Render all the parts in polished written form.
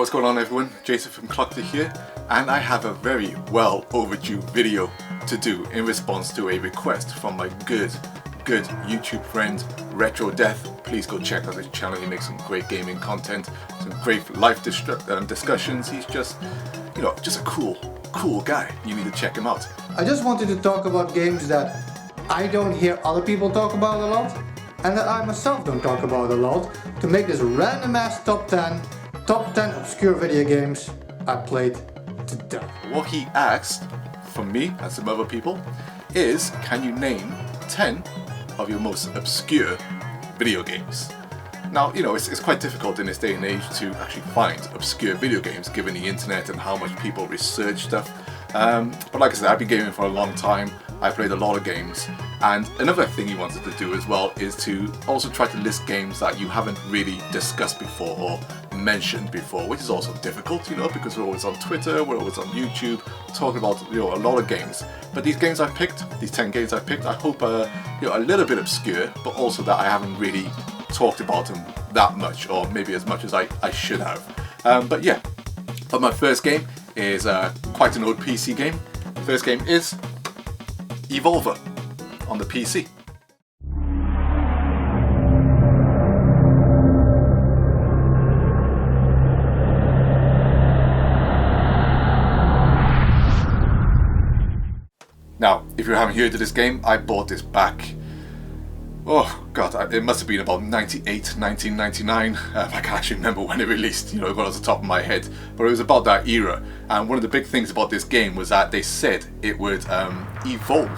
what's going on everyone? Jason from Clocked here, and I have a very well overdue video to do in response to a request from my good YouTube friend Retro Death. Please go check out his channel. He makes some great gaming content, some great life discussions. He's just, you know, just a cool guy. You need to check him out. I just wanted to talk about games that I don't hear other people talk about a lot, and that I myself don't talk about a lot, to make this random ass top 10 obscure video games I played to death. What he asked from me and some other people is, can you name 10 of your most obscure video games? Now, you know, it's quite difficult in this day and age to actually find obscure video games given the internet and how much people research stuff. But like I said, I've been gaming for a long time. I played a lot of games, and another thing he wanted to do as well is to also try to list games that you haven't really discussed before or mentioned before, which is also difficult, you know, because we're always on Twitter, we're always on YouTube talking about, you know, a lot of games. But these games I've picked, these 10 games I've picked, I hope are, you know, a little bit obscure, but also that I haven't really talked about them that much, or maybe as much as I should have. But yeah, but my first game is quite an old PC game. First game is Evolver on the PC. Now, if you haven't heard of this game, I bought this back, oh god, it must have been about 1999. I can't actually remember when it released, you know, it got off the top of my head, but it was about that era. And one of the big things about this game was that they said it would evolve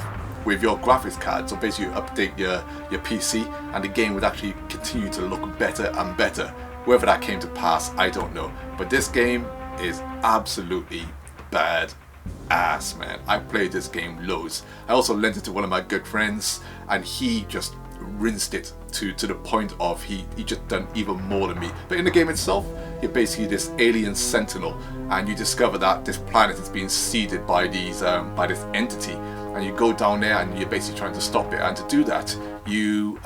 with your graphics card, so basically you update your PC and the game would actually continue to look better and better. Whether that came to pass, I don't know, but this game is absolutely bad ass, man. I played this game loads. I also lent it to one of my good friends, and he just rinsed it to the point of he just done even more than me. But in the game itself, you're basically this alien sentinel, and you discover that this planet is being seeded by these by this entity, and you go down there and you're basically trying to stop it. And to do that, you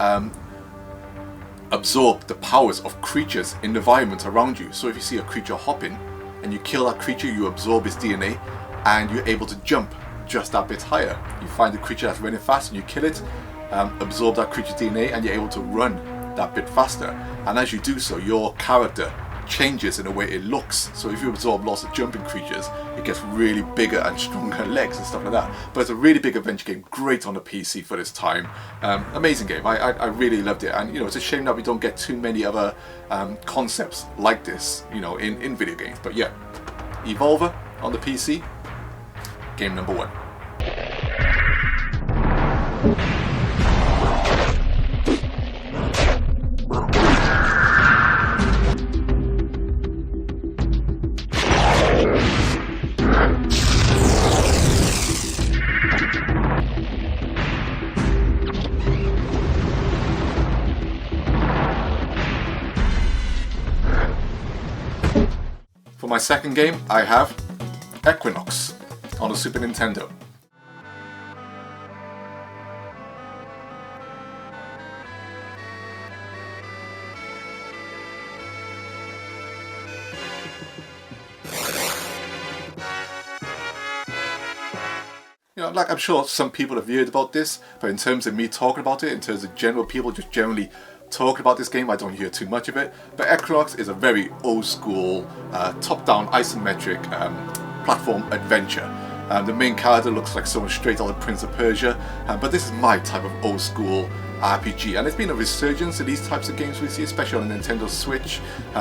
absorb the powers of creatures in the environment around you. So if you see a creature hopping and you kill that creature, you absorb its DNA, and you're able to jump just that bit higher. You find the creature that's running fast and you kill it, absorb that creature's DNA, and you're able to run that bit faster. And as you do so, your character changes in the way it looks. So if you absorb lots of jumping creatures, it gets really bigger and stronger legs and stuff like that. But it's a really big adventure game, great on the PC for this time. Amazing game. I really loved it, and you know, it's a shame that we don't get too many other concepts like this, you know, in video games. But yeah, Evolver on the PC, game number 1. For my second game, I have Equinox on the Super Nintendo. You know, like, I'm sure some people have heard about this, but in terms of me talking about it, in terms of general people just generally talking about this game, I don't hear too much of it. But Equinox is a very old school, top-down isometric platform adventure. The main character looks like someone straight out of Prince of Persia, but this is my type of old school RPG, and there's been a resurgence in these types of games we see, especially on the Nintendo Switch,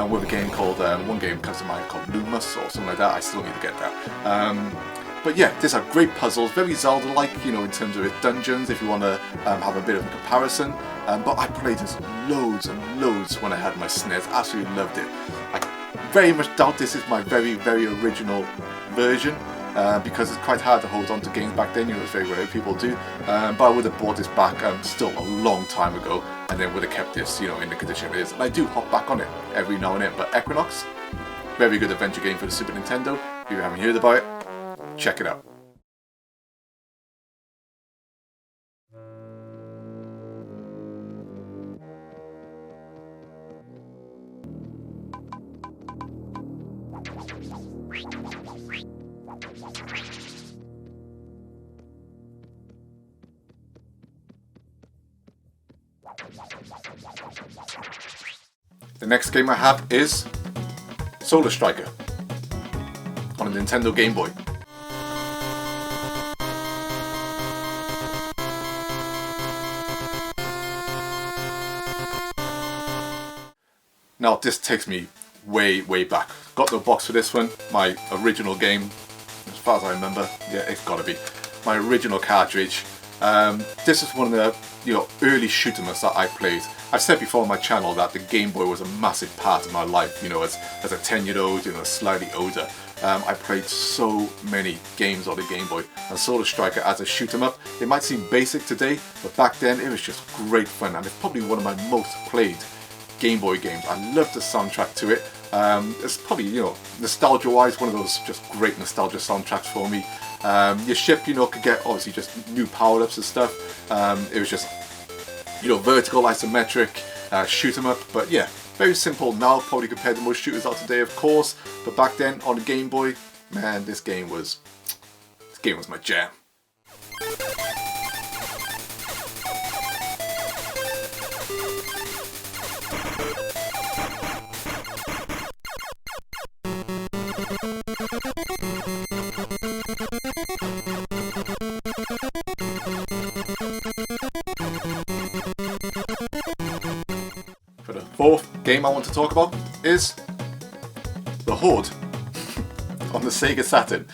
with a game called, one game comes to mind called Lumos or something like that. I still need to get that. But yeah, these are great puzzles, very Zelda-like, you know, in terms of its dungeons, if you want to have a bit of a comparison. But I played this loads and loads when I had my SNES, absolutely loved it. I very much doubt this is my very original version, because it's quite hard to hold on to games back then, you know, it's very rare people do. But I would have bought this back still a long time ago, and then would have kept this, you know, in the condition it is. And I do hop back on it every now and then. But Equinox, very good adventure game for the Super Nintendo. If you haven't heard about it, check it out. The next game I have is Solar Striker on a Nintendo Game Boy. Now this takes me way back. Got the box for this one, my original game, as far as I remember. Yeah, it's gotta be my original cartridge. This is one of the early shoot 'em ups that I played. I've said before on my channel that the Game Boy was a massive part of my life. As a 10-year-old, slightly older. I played so many games on the Game Boy, and Solar Striker as a shoot 'em up, it might seem basic today, but back then it was just great fun, and it's probably one of my most played Game Boy games. I love the soundtrack to it. It's probably, nostalgia-wise, one of those just great nostalgia soundtracks for me. Your ship, could get obviously just new power-ups and stuff. It was just, vertical, isometric, shoot 'em up. But yeah, very simple now, probably compared to most shooters out today, of course. But back then on the Game Boy, man, this game was my jam. For the fourth game I want to talk about is the Horde on the Sega Saturn.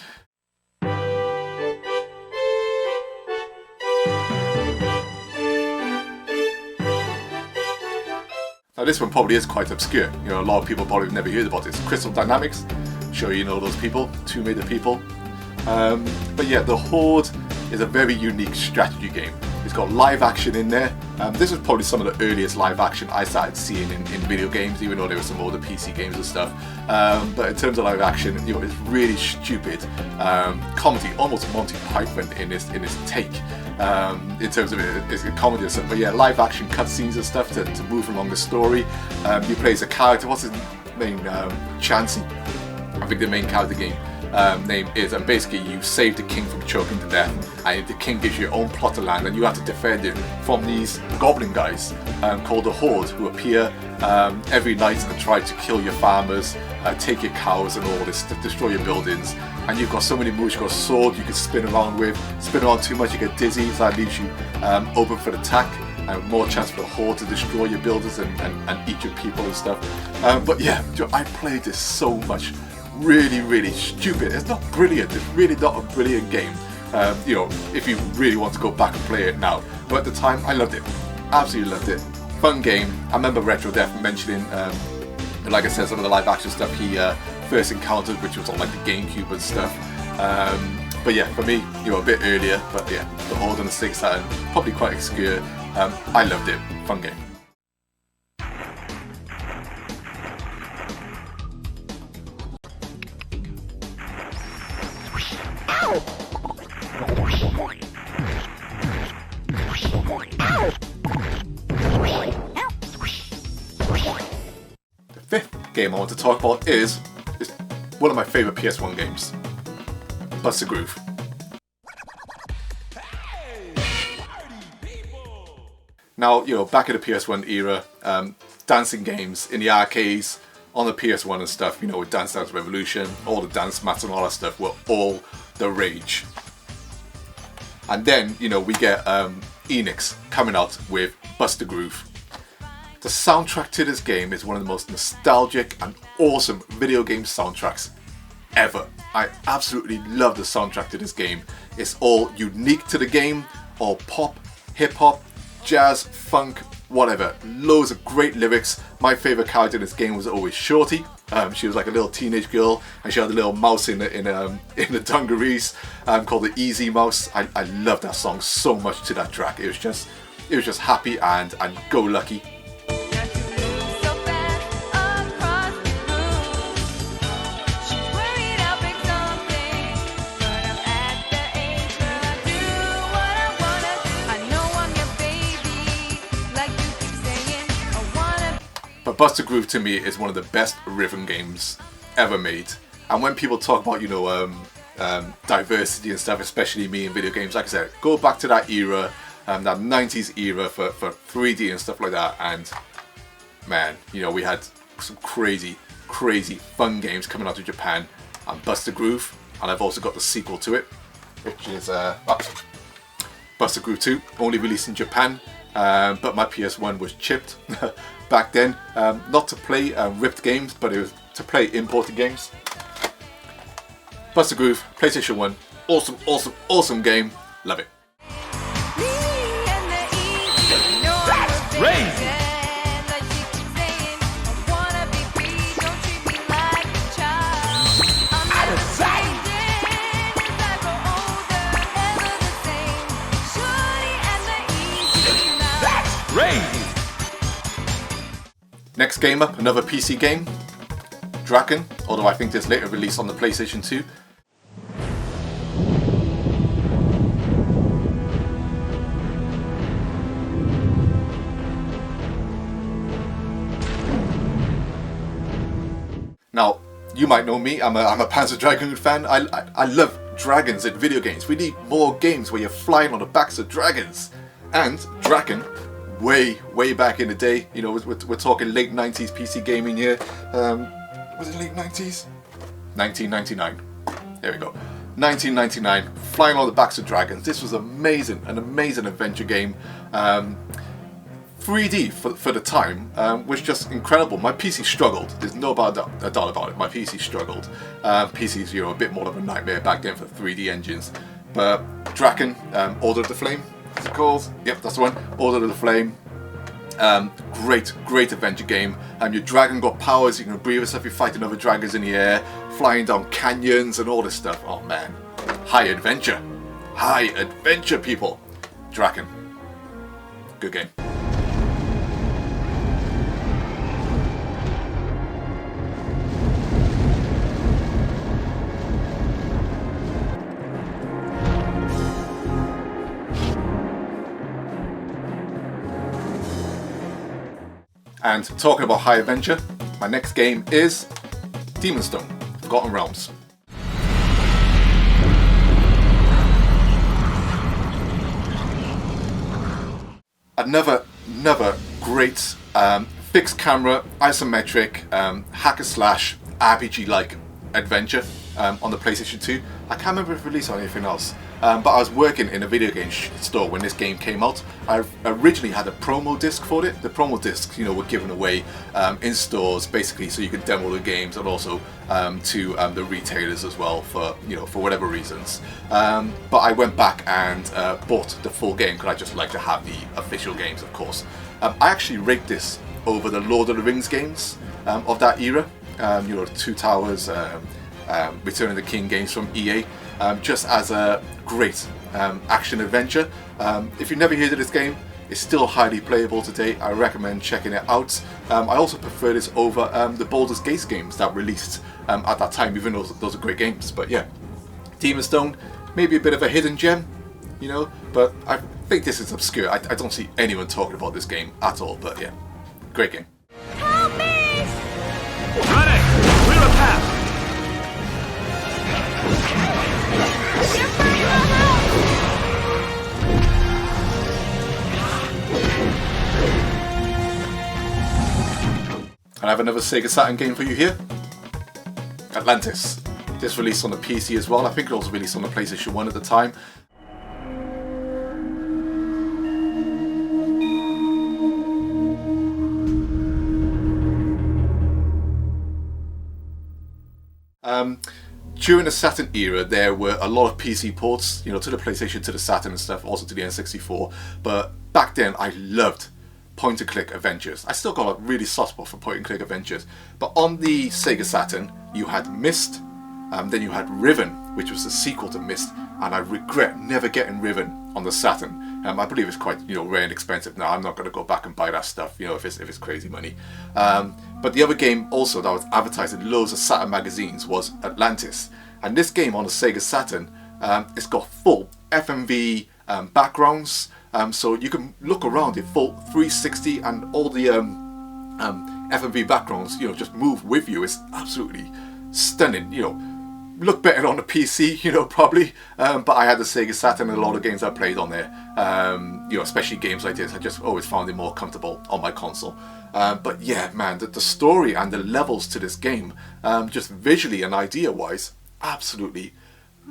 Now this one probably is quite obscure. A lot of people probably have never heard about this. Crystal Dynamics, I'm sure you know those people, Tomb Raider people. But yeah, the Horde is a very unique strategy game. It's got live action in there. This is probably some of the earliest live action I started seeing in video games, even though there were some older PC games and stuff. But in terms of live action, it's really stupid comedy, almost Monty Python in this take. In terms of it's a comedy or something. But yeah, live action cutscenes and stuff to move along the story. You play as a character. What's his name? Chansey, I think the main character game. Name is, and basically you save the king from choking to death, and the king gives you your own plot of land, and you have to defend it from these goblin guys called the Horde, who appear every night and try to kill your farmers, take your cows and all this, destroy your buildings. And you've got so many moves. You've got a sword you can spin around with. Spin around too much, you get dizzy, so that leaves you open for attack, and more chance for the Horde to destroy your buildings and eat your people and stuff. But yeah, I played this so much. Really stupid. It's not brilliant. It's really not a brilliant game. If you really want to go back and play it now. But at the time, I loved it. Absolutely loved it. Fun game. I remember Retro Death mentioning, like I said, some of the live action stuff he first encountered, which was on like the GameCube and stuff. But yeah, for me, a bit earlier. But yeah, the Horde on the Sega Saturn, probably quite obscure. I loved it. Fun game. The fifth game I want to talk about is one of my favourite PS1 games, Bust a Groove. Now, back in the PS1 era, dancing games in the arcades, on the PS1 and stuff, with Dance Dance Revolution, all the dance mats and all that stuff were all the rage. And then, we get Equinox coming out with Bust a Groove. The soundtrack to this game is one of the most nostalgic and awesome video game soundtracks ever. I absolutely love the soundtrack to this game. It's all unique to the game, all pop, hip-hop, jazz, funk, whatever. Loads of great lyrics. My favourite character in this game was always Shorty. She was like a little teenage girl, and she had a little mouse in the dungarees called the Easy Mouse. I love that song so much to that track. It was just happy and go lucky. But Bust a Groove to me is one of the best rhythm games ever made. And when people talk about, diversity and stuff, especially me in video games, like I said, go back to that era, that 90s era for 3D and stuff like that, and man, we had some crazy fun games coming out of Japan, and Buster Groove, and I've also got the sequel to it, which is Buster Groove 2, only released in Japan, but my PS1 was chipped back then, not to play ripped games, but it was to play imported games. Buster Groove, PlayStation 1, awesome game, love it. That's crazy! Next game up, another PC game, Draken, although I think this later released on the PlayStation 2. Now, you might know me, I'm a Panzer Dragoon fan. I love dragons in video games. We need more games where you're flying on the backs of dragons. And Draken, way back in the day, we're talking late 90s PC gaming here. Was it late 90s? 1999. There we go. 1999, flying on the backs of dragons. This was amazing, an amazing adventure game. 3D for the time was just incredible. My PC struggled. There's no doubt about it. My PC struggled. PCs, a bit more of a nightmare back then for 3D engines. But Draken, Order of the Flame, is it called? Yep, that's the one. Order of the Flame. Great adventure game. Your dragon got powers, you can breathe and stuff, you're fighting other dragons in the air, flying down canyons and all this stuff. Oh man. High adventure, people. Draken. Good game. And talking about high adventure, my next game is Demon Stone, Forgotten Realms. Another great fixed camera, isometric, hack and slash, RPG-like adventure on the PlayStation 2. I can't remember if it released on anything else, but I was working in a video game store when this game came out. I originally had a promo disc for it. The promo discs, were given away in stores, basically, so you could demo the games, and also to the retailers as well for whatever reasons. But I went back and bought the full game because I just like to have the official games, of course. I actually rate this over the Lord of the Rings games of that era. Two Towers, Return of the King games from EA, just as a great action adventure. If you've never heard of this game, it's still highly playable today. I recommend checking it out. I also prefer this over the Baldur's Gate games that released at that time, even though those are great games. But yeah, Demon Stone, maybe a bit of a hidden gem, but I think this is obscure. I don't see anyone talking about this game at all, but yeah, great game. Help me! Ready! Clear a path! And I have another Sega Saturn game for you here. Atlantis. This released on the PC as well. I think it also released on the PlayStation 1 at the time. During the Saturn era, there were a lot of PC ports, to the PlayStation, to the Saturn and stuff, also to the N64. But back then, I loved point-and-click adventures. I still got a really soft spot for point-and-click adventures. But on the Sega Saturn, you had Myst, then you had Riven, which was the sequel to Myst, and I regret never getting Riven on the Saturn. I believe it's quite rare and expensive now. I'm not going to go back and buy that stuff, if it's crazy money. But the other game also that was advertised in loads of Saturn magazines was Atlantis. And this game on the Sega Saturn, it's got full FMV backgrounds, so you can look around in full 360, and all the FMV backgrounds, just move with you. It's absolutely stunning. You know, look better on the PC, you know, probably. But I had the Sega Saturn and a lot of games I played on there. You know, especially games like this, I just always found it more comfortable on my console. But yeah, man, the story and the levels to this game, just visually and idea-wise, absolutely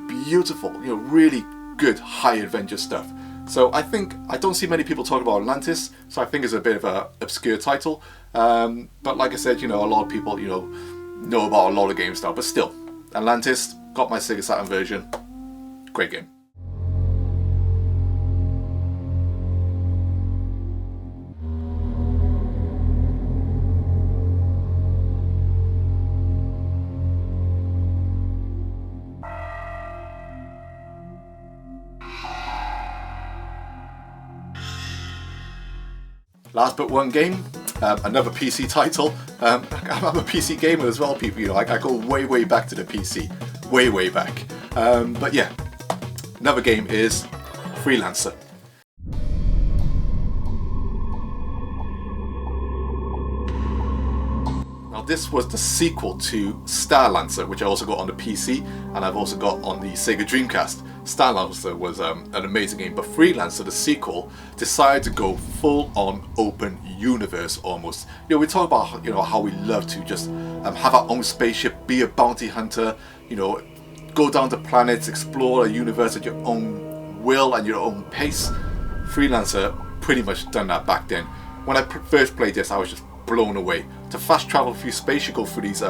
beautiful. You know, really good high adventure stuff. So I think I don't see many people talk about Atlantis, so I think it's a bit of an obscure title. But like I said, you know, a lot of people, you know about a lot of games now, but still, Atlantis, got my Sega Saturn version, great game. Last but one game, another PC title. I'm a PC gamer as well, people. You know, I go way back to the PC, way back. But yeah, another game is Freelancer. Now this was the sequel to Starlancer, which I also got on the PC, and I've also got on the Sega Dreamcast. Starlancer was an amazing game, but Freelancer, the sequel, decided to go full-on open universe almost. You know, we talk about, you know, how we love to just have our own spaceship, be a bounty hunter, you know, go down to planets, explore a universe at your own will and your own pace. Freelancer pretty much done that back then. When I first played this, I was just blown away. To fast travel through space, you go through these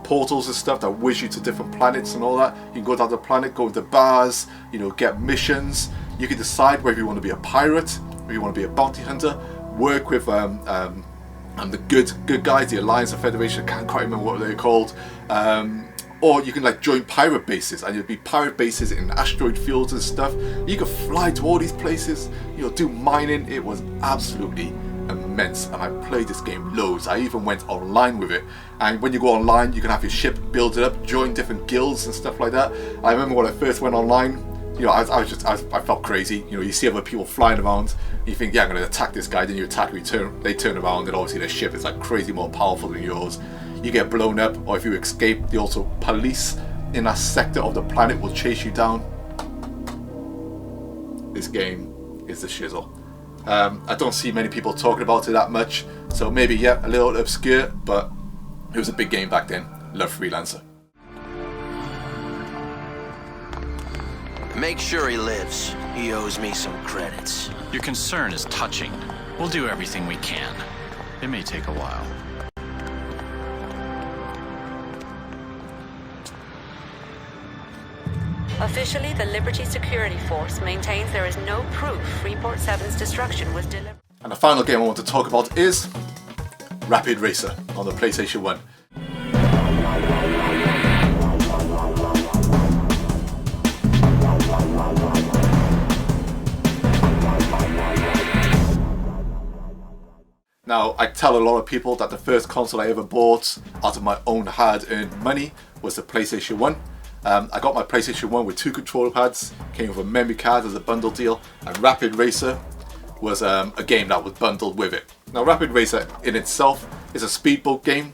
portals and stuff that whiz you to different planets and all that. You can go down the planet, go into bars, you know, get missions. You can decide whether you want to be a pirate, whether you want to be a bounty hunter, work with the good guys, the Alliance or Federation, I can't quite remember what they're called. Or you can like join pirate bases, and you'll be pirate bases in asteroid fields and stuff. You can fly to all these places, you know, do mining. It was absolutely immense, and I played this game loads. I even went online with it, and when you go online, you can have your ship, build it up, join different guilds and stuff like that. I remember when I first went online, you know, I felt crazy. You know, you see other people flying around, you think, yeah, I'm going to attack this guy, then you attack, they turn around, and obviously their ship is like crazy more powerful than yours. You get blown up, or if you escape, the also police in that sector of the planet will chase you down. This game is the shizzle. I don't see many people talking about it that much, so maybe, yeah, a little obscure, but it was a big game back then. Love Freelancer. Make sure he lives. He owes me some credits. Your concern is touching. We'll do everything we can. It may take a while. Officially, the Liberty Security Force maintains there is no proof Freeport 7's destruction was delivered. And the final game I want to talk about is Rapid Racer on the PlayStation 1. Now, I tell a lot of people that the first console I ever bought out of my own hard-earned money was the PlayStation 1. I got my PlayStation 1 with 2 controller pads, came with a memory card as a bundle deal, and Rapid Racer was a game that was bundled with it. Now, Rapid Racer in itself is a speedboat game.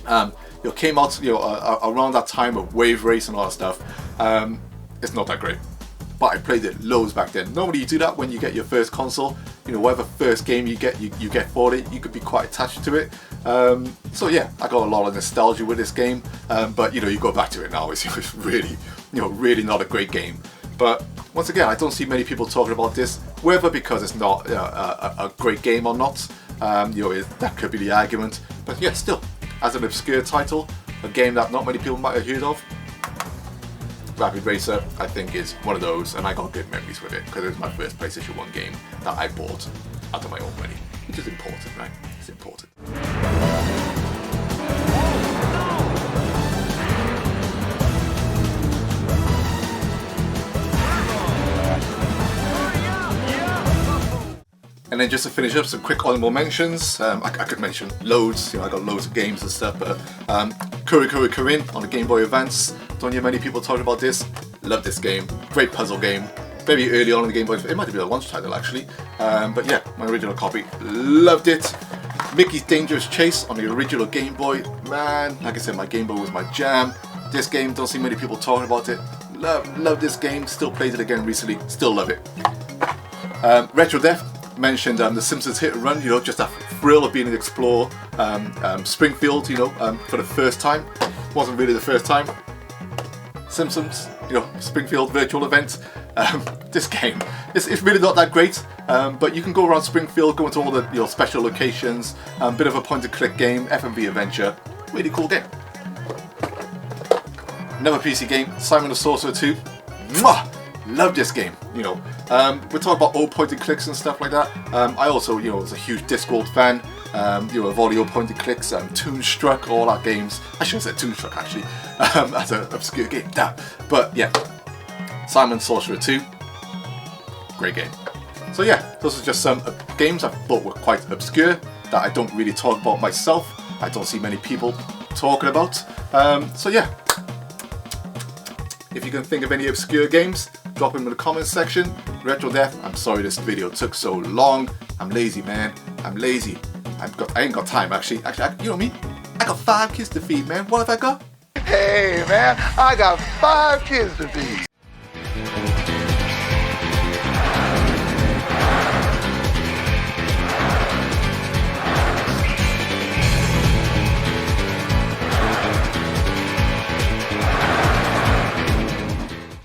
It came out, you know, around that time of Wave Race and all that stuff. It's not that great, but I played it loads back then. Normally you do that when you get your first console. You know, whatever first game you get for it, you could be quite attached to it. So yeah, I got a lot of nostalgia with this game. But you know, you go back to it now, it's really, you know, really not a great game. But once again, I don't see many people talking about this, whether because it's not a great game or not. You know, that could be the argument. But yeah, still, as an obscure title, a game that not many people might have heard of, Rapid Racer, I think, is one of those, and I got good memories with it because it was my first PlayStation 1 game that I bought out of my own money, which is important, right? It's important. And then just to finish up, some quick honorable mentions. I could mention loads, you know, I got loads of games and stuff, but Kuri Kuri Kurin on the Game Boy Advance. Don't hear many people talking about this. Love this game. Great puzzle game. Very early on in the Game Boy. It might have been a launch title actually. But yeah, my original copy. Loved it. Mickey's Dangerous Chase on the original Game Boy. Man, like I said, my Game Boy was my jam. This game, don't see many people talking about it. Love this game, still played it again recently, still love it. Retro Death mentioned The Simpsons Hit and Run, you know, just that thrill of being able to explore Springfield, you know, for the first time. Wasn't really the first time. Simpsons, you know, Springfield virtual event. This game, it's really not that great, but you can go around Springfield, go into all the, you know, special locations, bit of a point-and-click game, FMV adventure, really cool game. Another PC game, Simon the Sorcerer 2. Mwah! Love this game, you know. We're talking about old point-and-clicks and stuff like that. I also, you know, was a huge Discworld fan, you know, of all the old point-and-clicks, Toonstruck, all our games. I should have said Toonstruck, actually, as an obscure game, damn. But yeah, Simon Sorcerer 2, great game. So yeah, those are just some games I thought were quite obscure, that I don't really talk about myself. I don't see many people talking about. So yeah, if you can think of any obscure games, drop them in the comments section. Retro Death, I'm sorry this video took so long. I'm lazy, man. I'm lazy. I ain't got time, actually. You know me? I got 5 kids to feed, man. What have I got? Hey, man, I got 5 kids to feed.